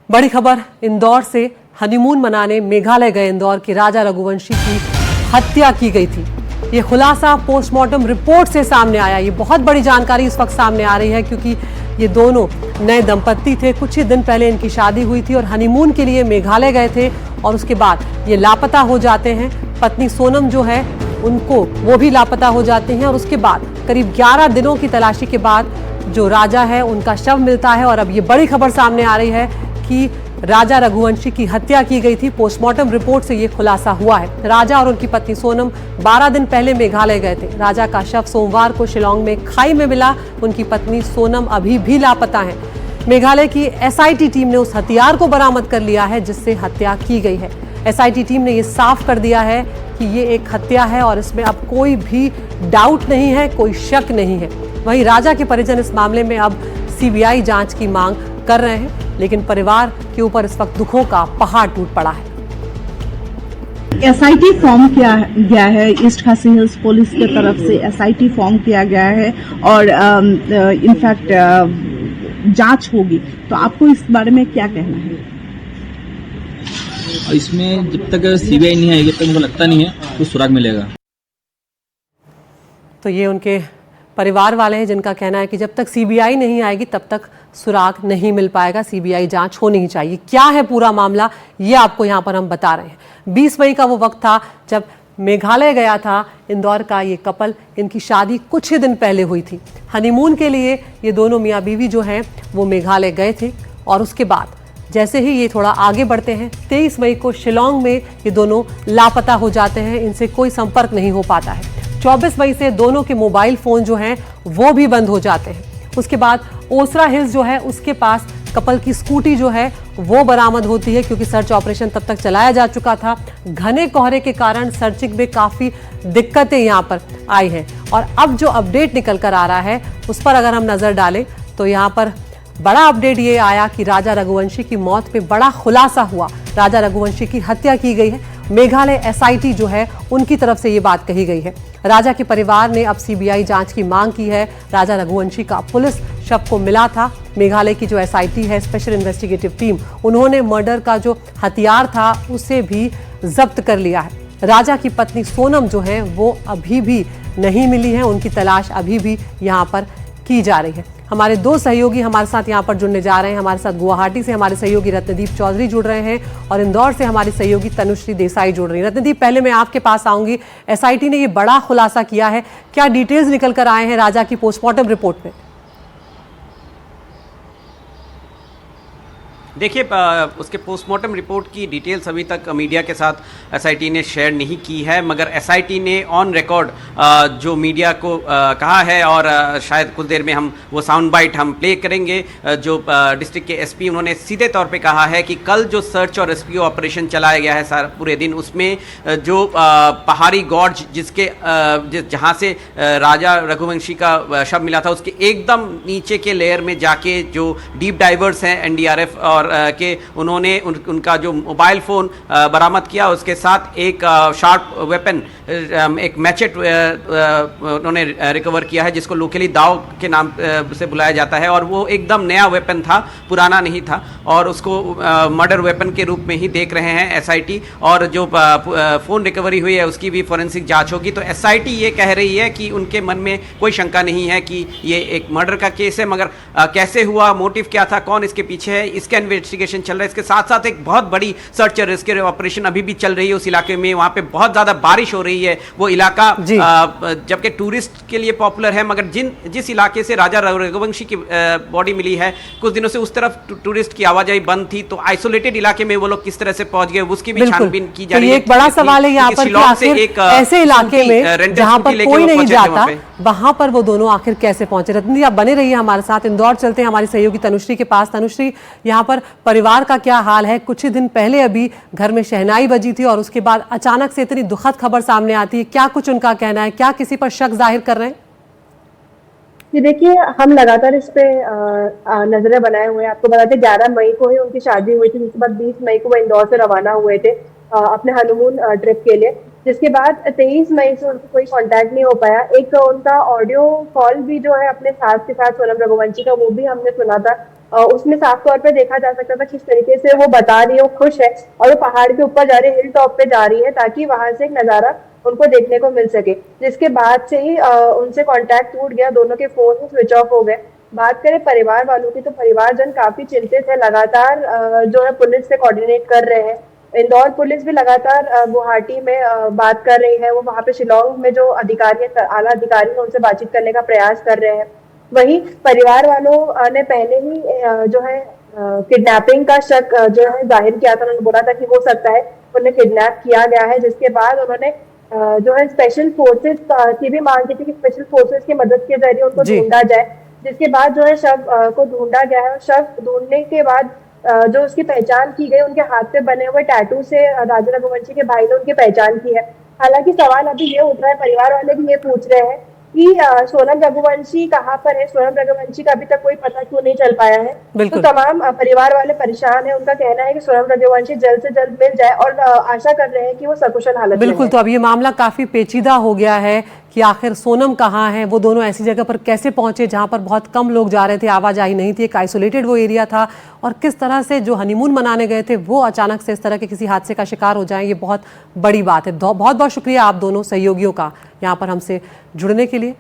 बड़ी खबर इंदौर से। हनीमून मनाने मेघालय गए इंदौर के राजा रघुवंशी की हत्या की गई थी। ये खुलासा पोस्टमार्टम रिपोर्ट से सामने आया। ये बहुत बड़ी जानकारी इस वक्त सामने आ रही है क्योंकि ये दोनों नए दंपत्ति थे। कुछ ही दिन पहले इनकी शादी हुई थी और हनीमून के लिए मेघालय गए थे और उसके बाद ये लापता हो जाते हैं। पत्नी सोनम जो है उनको वो भी लापता हो जाती हैं और उसके बाद करीब 11 दिनों की तलाशी के बाद जो राजा है उनका शव मिलता है। और अब ये बड़ी खबर सामने आ रही है कि राजा रघुवंशी की हत्या की गई थी। पोस्टमार्टम रिपोर्ट से ये खुलासा हुआ है। राजा और उनकी पत्नी सोनम 12 दिन पहले मेघालय गए थे। राजा का शव सोमवार को शिलांग में खाई में मिला। उनकी पत्नी सोनम अभी भी लापता है। मेघालय की एसआईटी टीम ने उस हथियार को बरामद कर लिया है जिससे हत्या की गई है। एसआईटी टीम ने ये साफ कर दिया है कि ये एक हत्या है और इसमें अब कोई भी डाउट नहीं है, कोई शक नहीं है। वहीं राजा के परिजन इस मामले में अब सीबीआई जांच की मांग कर रहे हैं, लेकिन परिवार के ऊपर इस वक्त दुखों का पहाड़ टूट पड़ा है। एसआईटी फॉर्म किया गया है, ईस्ट खासी हिल्स पुलिस की तरफ से एसआईटी फॉर्म किया गया है और इनफैक्ट जांच होगी। तो आपको इस बारे में क्या कहना है? इसमें जब तक सीबीआई नहीं आएगी तब मुझे लगता नहीं है कुछ सुराग मिलेगा। तो ये उनके परिवार वाले हैं जिनका कहना है कि जब तक सीबीआई नहीं आएगी तब तक सुराग नहीं मिल पाएगा। सीबीआई जांच होनी ही चाहिए। क्या है पूरा मामला ये आपको यहाँ पर हम बता रहे हैं। 20 मई का वो वक्त था जब मेघालय गया था इंदौर का ये कपल। इनकी शादी कुछ ही दिन पहले हुई थी। हनीमून के लिए ये दोनों मियाँ बीवी जो हैं वो मेघालय गए थे और उसके बाद जैसे ही ये थोड़ा आगे बढ़ते हैं 23 मई को शिलांग में ये दोनों लापता हो जाते हैं। इनसे कोई संपर्क नहीं हो पाता है। 24 मई से दोनों के मोबाइल फोन जो हैं वो भी बंद हो जाते हैं। उसके बाद ओसरा हिल्स जो है उसके पास कपल की स्कूटी जो है वो बरामद होती है क्योंकि सर्च ऑपरेशन तब तक चलाया जा चुका था। घने कोहरे के कारण सर्चिंग में काफी दिक्कतें यहाँ पर आई हैं और अब जो अपडेट निकल कर आ रहा है उस पर अगर हम नजर डालें तो यहाँ पर बड़ा अपडेट ये आया कि राजा रघुवंशी की मौत पे बड़ा खुलासा हुआ। राजा रघुवंशी की हत्या की गई है। मेघालय एसआईटी जो है उनकी तरफ से ये बात कही गई है। राजा के परिवार ने अब सीबीआई जांच की मांग की है। राजा रघुवंशी का पुलिस शव को मिला था। मेघालय की जो एसआईटी है स्पेशल इन्वेस्टिगेटिव टीम उन्होंने मर्डर का जो हथियार था उसे भी जब्त कर लिया है। राजा की पत्नी सोनम जो है वो अभी भी नहीं मिली है। उनकी तलाश अभी भी यहाँ पर की जा रही है। हमारे दो सहयोगी हमारे साथ यहाँ पर जुड़ने जा रहे हैं। हमारे साथ गुवाहाटी से हमारे सहयोगी रत्नदीप चौधरी जुड़ रहे हैं और इंदौर से हमारी सहयोगी तनुश्री देसाई जुड़ रही है। रत्नदीप, पहले मैं आपके पास आऊंगी। एसआईटी ने ये बड़ा खुलासा किया है, क्या डिटेल्स निकल कर आए हैं राजा की पोस्टमार्टम रिपोर्ट में? देखिए, उसके पोस्टमार्टम रिपोर्ट की डिटेल्स अभी तक मीडिया के साथ एसआईटी ने शेयर नहीं की है, मगर एसआईटी ने ऑन रिकॉर्ड जो मीडिया को कहा है और शायद कुछ देर में हम वो साउंड बाइट हम प्ले करेंगे। जो डिस्ट्रिक्ट के एसपी उन्होंने सीधे तौर पे कहा है कि कल जो सर्च और रेस्क्यू ऑपरेशन चलाया गया है सारा पूरे दिन, उसमें जो पहाड़ी गॉर्ज जहाँ से राजा रघुवंशी का शव मिला था उसके एकदम नीचे के लेयर में जाके जो डीप डाइवर्स हैं एनडीआरएफ और के उन्होंने उनका जो मोबाइल फ़ोन बरामद किया, उसके साथ एक शार्प वेपन, एक मैचेट उन्होंने रिकवर किया है जिसको लोकली दाव के नाम से बुलाया जाता है। और वो एकदम नया वेपन था, पुराना नहीं था और उसको मर्डर वेपन के रूप में ही देख रहे हैं एसआईटी। और जो फ़ोन रिकवरी हुई है उसकी भी फॉरेंसिक जांच होगी। तो एसआईटी ये कह रही है कि उनके मन में कोई शंका नहीं है कि ये एक मर्डर का केस है, मगर कैसे हुआ, मोटिव क्या था, कौन इसके पीछे है, इसका इन्वेस्टिगेशन चल रहा है। इसके साथ साथ एक बहुत बड़ी सर्च और रेस्क्यू ऑपरेशन अभी भी चल रही है उस इलाके में। वहां पे बहुत ज्यादा बारिश हो रही है। वो इलाका जबकि टूरिस्ट के लिए पॉपुलर है, मगर जिस इलाके से राजा रघुवंशी की बॉडी मिली है कुछ दिनों से उस तरफ टूरिस्ट की आवाजाही बंद थी। तो आइसोलेटेड इलाके में वो लोग किस तरह से पहुंच गए उसकी भी छानबीन की जा रही है। एक बड़ा सवाल है यहाँ पर कि आखिर ऐसे इलाके में जहां पर कोई नहीं जाता वहां पर वो दोनों आखिर कैसे पहुंचे? रत्नदीप, आप बने रहिए हमारे साथ। इंदौर चलते हैं हमारी सहयोगी तनुश्री के पास। तनुश्री, यहाँ पर परिवार का क्या हाल है? कुछ ही दिन पहले अभी घर में शहनाई बजी थी और उसके बाद अचानक से इतनी दुखद खबर सामने आती है। क्या कुछ उनका कहना है? क्या किसी पर शक जाहिर कर रहे हैं? जी देखिए, हम लगातार इस पे नजरें बनाए हुए हैं। आपको बताते 11 मई को ही उनकी शादी हुई थी, जिसके बाद 20 मई को वो इंदौर से रवाना हुए थे अपने हनीमून ट्रिप के लिए। जिसके बाद 23 मई से उनको कोई कांटेक्ट नहीं हो पाया। एक उनका ऑडियो कॉल भी जो है अपने सास के साथ सोनम रघुवंशी का, वो भी हमने सुना था उसमें साफ तौर पे देखा जा सकता था किस तरीके से वो बता रही है, वो खुश है और वो पहाड़ के ऊपर जा रही है, हिल टॉप पे जा रही है ताकि वहां से एक नजारा उनको देखने को मिल सके। जिसके बाद से ही उनसे कांटेक्ट टूट गया, दोनों के फोन स्विच ऑफ हो गए। बात करें परिवार वालों की तो परिवारजन काफी चिंतित है, लगातार जो है पुलिस से कोऑर्डिनेट कर रहे हैं। इंदौर पुलिस भी लगातार गुवाहाटी में बात कर रही है, वो वहां पे शिलोंग में जो अधिकारी है, आला अधिकारी है, उनसे बातचीत करने का प्रयास कर रहे हैं। वहीं परिवार वालों ने पहले ही जो है किडनैपिंग का शक जो है जाहिर किया था। उन्होंने बोला था कि हो सकता है उन्हें किडनैप किया गया है, जिसके बाद उन्होंने जो है स्पेशल फोर्सेस की भी मांग की थी कि स्पेशल फोर्सेस की मदद के जरिए उनको ढूंढा जाए। जिसके बाद जो है शव को ढूंढा गया है और शव ढूंढने के बाद जो उसकी पहचान की गई, उनके हाथ पे बने हुए टैटू से राजा रघुवंशी के भाई ने उनकी पहचान की है। हालांकि सवाल अभी ये उठ रहा है, परिवार वाले भी ये पूछ रहे हैं कि सोनम रघुवंशी कहाँ पर है, सोनम रघुवंशी का अभी तक कोई पता क्यों नहीं चल पाया है। तो तमाम परिवार वाले परेशान हैं। उनका कहना है कि सोनम रघुवंशी जल्द से जल्द मिल जाए और आशा कर रहे हैं कि वो सकुशल हालत में बिल्कुल। तो अब ये मामला काफी पेचीदा हो गया है कि आखिर सोनम कहाँ है, वो दोनों ऐसी जगह पर कैसे पहुंचे जहां पर बहुत कम लोग जा रहे थे, आवाजाही नहीं थी, एक आइसोलेटेड वो एरिया था, और किस तरह से जो हनीमून मनाने गए थे वो अचानक से इस तरह के किसी हादसे का शिकार हो जाएं, ये बहुत बड़ी बात है। बहुत बहुत शुक्रिया आप दोनों सहयोगियों का यहाँ पर हमसे जुड़ने के लिए।